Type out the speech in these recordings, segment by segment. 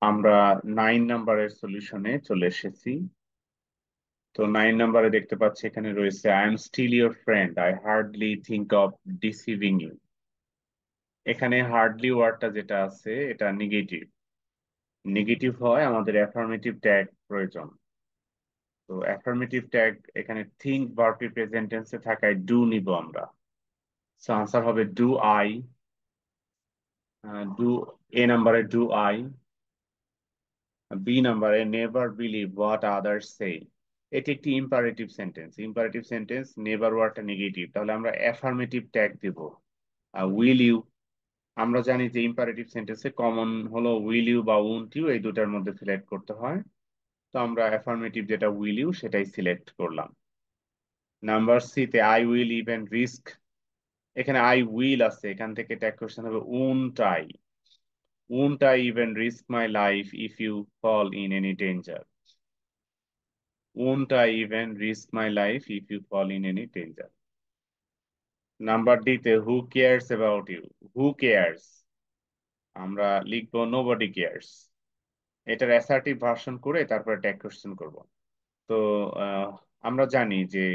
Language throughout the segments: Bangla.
আমরা 9 নাম্বারের সলিউশনে চলে এসেছি। তো 9 নাম্বারে দেখতে পাচ্ছি এখানে রয়েছে I am still your friend, I hardly think of deceiving you. এখানে হার্ডলি ওয়ার্ডটা যেটা আছে এটা নেগেটিভ। নেগেটিভ হয় আমাদের অ্যাফার্মেটিভ ট্যাগ প্রয়োজন। তো অ্যাফার্মেটিভ ট্যাগ এখানে থিঙ্ক ভার্বটি প্রেজেন্ট টেন্সে থাকায় ডু নিব আমরা। সো আনসার হবে ডু আই। ডু এ নাম্বারে ডু আই। বি নাম্বারে নেভার বিলিভ হোয়াট আদার্স সে। এটি একটি imperative sentence. Imperative sentence, never ওয়ার্ডটা নেগেটিভ, তাহলে আমরা অ্যাফার্মেটিভ ট্যাগ দিব। উইল ইউ, আমরা জানি যে ইম্পারেটিভ সেন্টেন্সে কমন হলো উইল ইউ বা উন্ট ইউ, এই দুটার মধ্যে সিলেক্ট করতে হয়। তো আমরা অ্যাফার্মেটিভ যেটা উইল ইউ সেটাই সিলেক্ট করলাম। নাম্বার সি তে আই উইল ইভেন রিস্ক। এখানে আই উইল আছে, এখান থেকে ট্যাগ কোশ্চেন হবে won't I. Won't I even risk my life if you fall in any danger. Won't I even risk my life if you fall in any danger? Number D তে who cares about you. Who cares, আমরা লিখবো নোবডি কেয়ার্স। এটার অ্যাসার্টিভ ভার্সন করে তারপরে ট্যাগ কোশ্চেন করব। তো আহ, আমরা জানি যে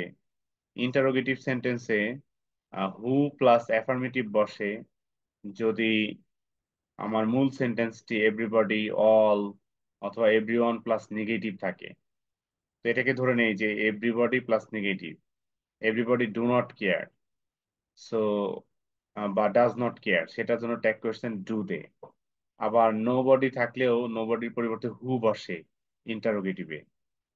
ইন্টারোগেটিভ সেন্টেন্সে হু প্লাস অ্যাফার্মেটিভ বসে যদি আমার মূল সেন্টেন্সটি এভরিবডি, অল অথবা এভরিওয়ান প্লাস নেগেটিভ থাকে। তো এটাকে ধরে নেই যে everybody plus negative, everybody do not care. So বা ডাজ নট কেয়ার, সেটার জন্য ট্যাগ কোয়েশ্চেন ডু দে। আবার নো বডি থাকলেও নো বডির পরিবর্তে হু বসে ইন্টারোগেটিভে।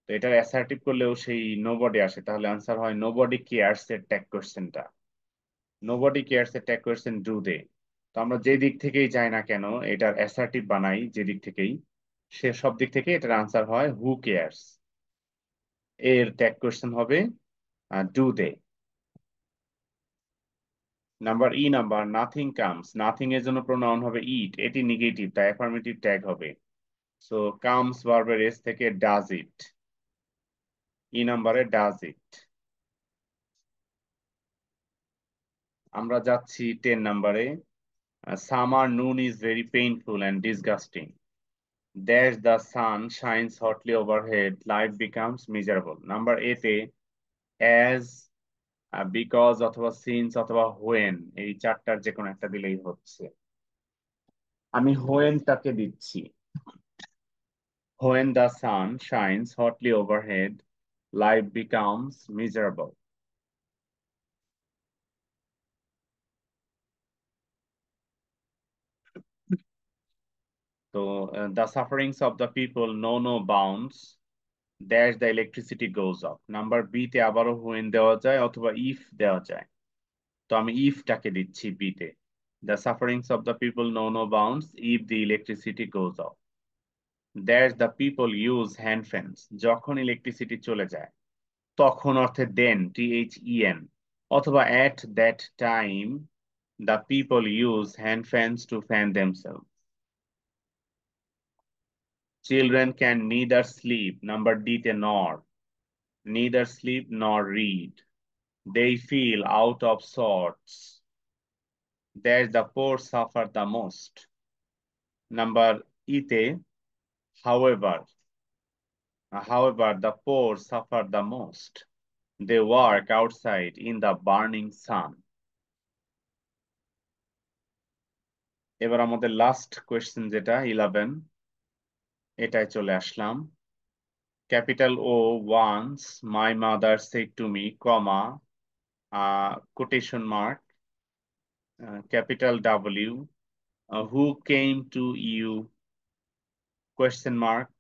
তো এটার অ্যাসার্টিভ করলেও সেই নো বডি আসে, তাহলে আনসার হয় নো বডি কেয়ারস এর ট্যাগ কোয়েশ্চেনটা। নো বডি কেয়ারস এর ট্যাগ কোয়েশ্চেন ডু দে। তো আমরা যে দিক থেকেই যাই না কেন, এটার অ্যাসার্টিভ বানাই যে দিক থেকেই, সে সব দিক থেকে এটার আনসার হয় হু কেয়ারস। এর ট্যাগ কোয়েশ্চেন হবে do they. Number E number nothing comes. Nothing এর জন্য প্রোনাউন হবে ইট, এটি নেগেটিভ তাই অ্যাফার্মেটিভ ট্যাগ হবে। সো কামস ভার্বের এস থেকে ডাজ ইট। ই নাম্বারে ডাজ ইট। আমরা যাচ্ছি 10 নাম্বারে। Summer noon is very painful and disgusting. Dash the sun shines hotly overhead life becomes miserable. Number A তে অ্যাজ, বিকজ অথবা সিন্স অথবা হোয়েন, এই চারটার যে কোনো একটা দিলেই হচ্ছে। আমি হোয়েনটাকে দিচ্ছি। When the sun shines hotly overhead, life becomes miserable. So, the sufferings of the people know no bounds. Dash the electricity goes off. Number B তে আবারও when দেওয়া যায় অথবা if দেওয়া যায়। তো আমি if টাকে দিচ্ছি B তে। The sufferings of the people know no bounds if the electricity goes off. Dash the people use hand fans. যখন ইলেকট্রিসিটি চলে যায়, তখন অর্থে then, THEN, অথবা at that time the people use hand fans to fan themselves. Children can neither sleep, number D তে nor, neither sleep nor read. They feel out of sorts. There the poor suffer the most. Number E তে however the poor suffer the most. They work outside in the burning sun. এবার আমাদের লাস্ট কোয়েশ্চেন যেটা 11, এটাই চলে আসলাম। Capital O once my mother said to me, comma, quotation mark, capital W, who came to you, question mark,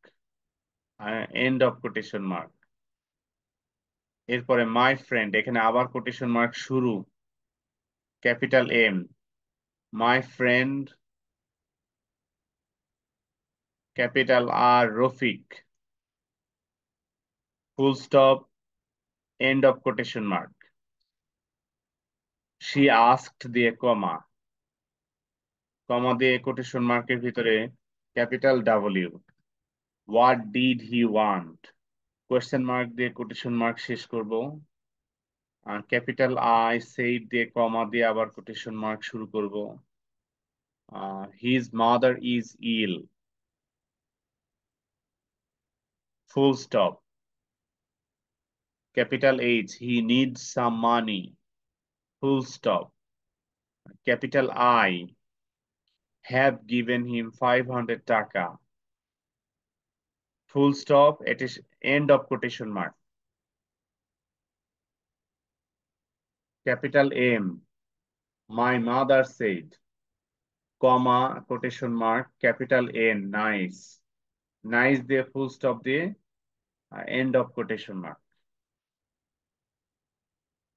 end of quotation mark. এরপরে মাই ফ্রেন্ড, এখানে আবার কোটেশন মার্ক শুরু, capital M, my friend, capital R Rafiq, full stop, end of quotation mark. She asked দিয়ে কমা, কমা দিয়ে কোটেশন মার্কের ভিতরে capital W, what did he want, question mark দিয়ে কোটেশন মার্ক শেষ করব। ক্যাপিটাল আই সেইড দিয়ে কমা দিয়ে আবার কোটেশন মার্ক শুরু করব। His mother is ill, full stop. Capital H, he needs some money, full stop. Capital I, have given him 500 টাকা, full stop, it is end of quotation mark. Capital M, my mother said, comma, quotation mark, capital N, nice. Nice দিয়ে ফুল স্টপ দিয়ে end of quotation mark.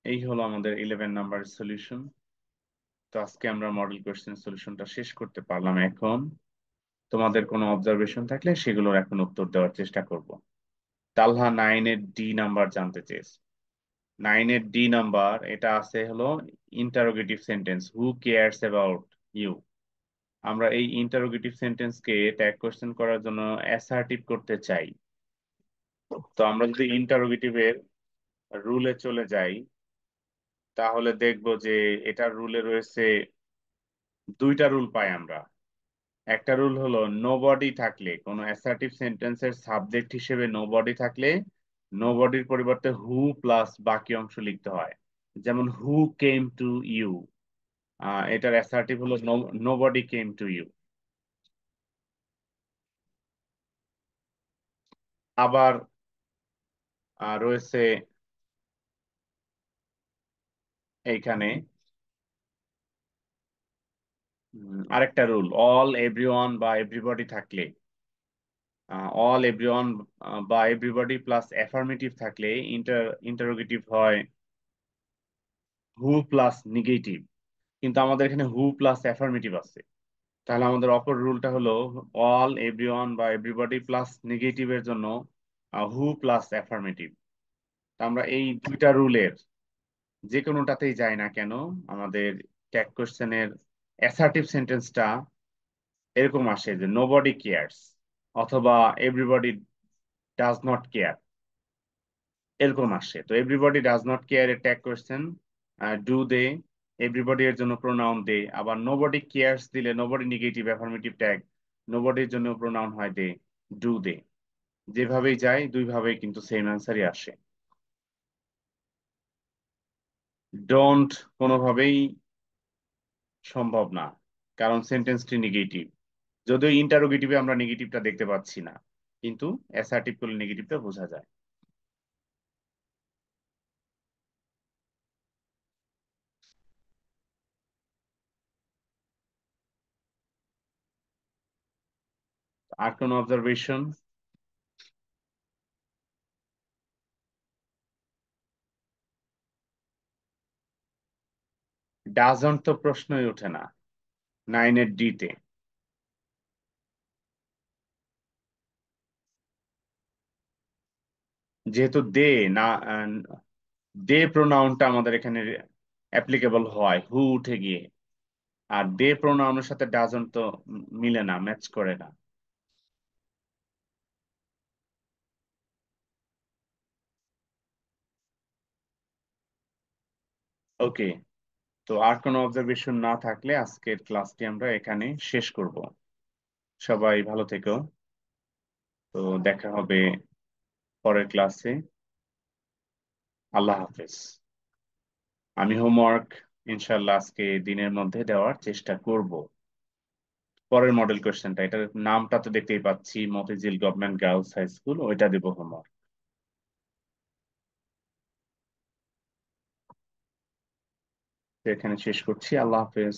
এই হলো আমাদের 11 নাম্বার সলিউশন। তো আজকে আমরা মডেল কোয়েশ্চেন সলিউশনটা শেষ করতে পারলাম। এখন তোমাদের কোনো অবজারভেশন থাকলে সেগুলোর এখন উত্তর দেওয়ার চেষ্টা করব। তালহা 9 এর ডি নাম্বার জানতে চেয়েছে। 9 এর ডি নাম্বার, এটা আছে হলো interrogative sentence, who cares about you. আমরা এই ইন্টারোগেটিভ সেন্টেন্সকে ট্যাগ কোশ্চেন করার জন্য অ্যাসার্টিভ করতে চাই। তো আমরা যদি ইন্টারোগেটিভের রুলে চলে যাই, তাহলে দেখব যে এটার রুলে রয়েছে দুইটা রুল পাই আমরা। একটা রুল হলো নোবডি থাকলে, কোনো অ্যাসার্টিভ সেন্টেন্সের সাবজেক্ট হিসেবে নোবডি থাকলে নোবডির পরিবর্তে হু প্লাস বাকি অংশ লিখতে হয়। যেমন হু কেম টু ইউ, এটার অ্যাসার্টিভ হলো নোবডি কেম টু ইউ। আবার রয়েছে এইখানে আরেকটা রুল, অল এভরিওয়ান বা এভরিবডি থাকলে, অল এভরিওয়ান বা এভরিবডি প্লাস অ্যাফার্মেটিভ থাকলে ইন্টারোগেটিভ হয় হু প্লাস নেগেটিভ। কিন্তু আমাদের এখানে হু প্লাস অ্যাফার্মেটিভ আছে, তাহলে আমাদের অপর রুলটা হলো অল এভরিওয়ান বা এভরিবডি প্লাস নেগেটিভের জন্য হু প্লাস অ্যাফার্মেটিভ। তা আমরা এই দুইটা রুলের যে কোনোটাতেই যাই না কেন, আমাদের ট্যাগ কোশ্চেনের অ্যাসার্টিভ সেন্টেন্সটা এরকম আসে যে নোবডি কেয়ারস অথবা এভরিবডি ডাজ নট কেয়ার, এরকম আসে। তো এভরিবডি ডাজ নট কেয়ার এর tag question do they, everybody এর জন্য প্রোনাউন দে। আবার নোবডি কেয়ারস দিলে নোবডি নেগেটিভ অ্যাফার্মেটিভ ট্যাগ, নোবডির জন্য প্রোনাউন হয় দে, ডু দে। যেভাবেই যায় দুইভাবেই কিন্তু সেম অ্যান্সারই আসে। ডোন্ট কোনোভাবেই সম্ভব না, কারণ সেন্টেন্সটি নেগেটিভ। যদিও ইন্টারোগেটিভে আমরা নেগেটিভটা দেখতে পাচ্ছি না, কিন্তু অ্যাসার্টিভ করলে নেগেটিভটা বোঝা যায়। আর কোনো অবজারভেশন? ডাজন্ট তো প্রশ্নই ওঠে না 9 এর ডিতে। যেহেতু দে না, দে প্রোনাউনটা আমাদের এখানে অ্যাপ্লিকেবল হয় হু উঠে গিয়ে, আর দে প্রোনাউনের সাথে ডাজন্ট তো মিলে না, ম্যাচ করে না। ওকে, তো আর কোনো অবজারভেশন না থাকলে আজকের ক্লাসটি আমরা এখানে শেষ করব। সবাই ভালো থেকো। তো দেখা হবে পরের ক্লাসে। আল্লাহ হাফেজ। আমি হোমওয়ার্ক ইনশাল্লাহ আজকে দিনের মধ্যে দেওয়ার চেষ্টা করব। পরের মডেল কোশ্চেনটা, এটার নামটা তো দেখতেই পাচ্ছি, Motijheel government girls high school, ওইটা দেবো হোমওয়ার্ক। এখানে শেষ করছি, আল্লাহ হাফেজ।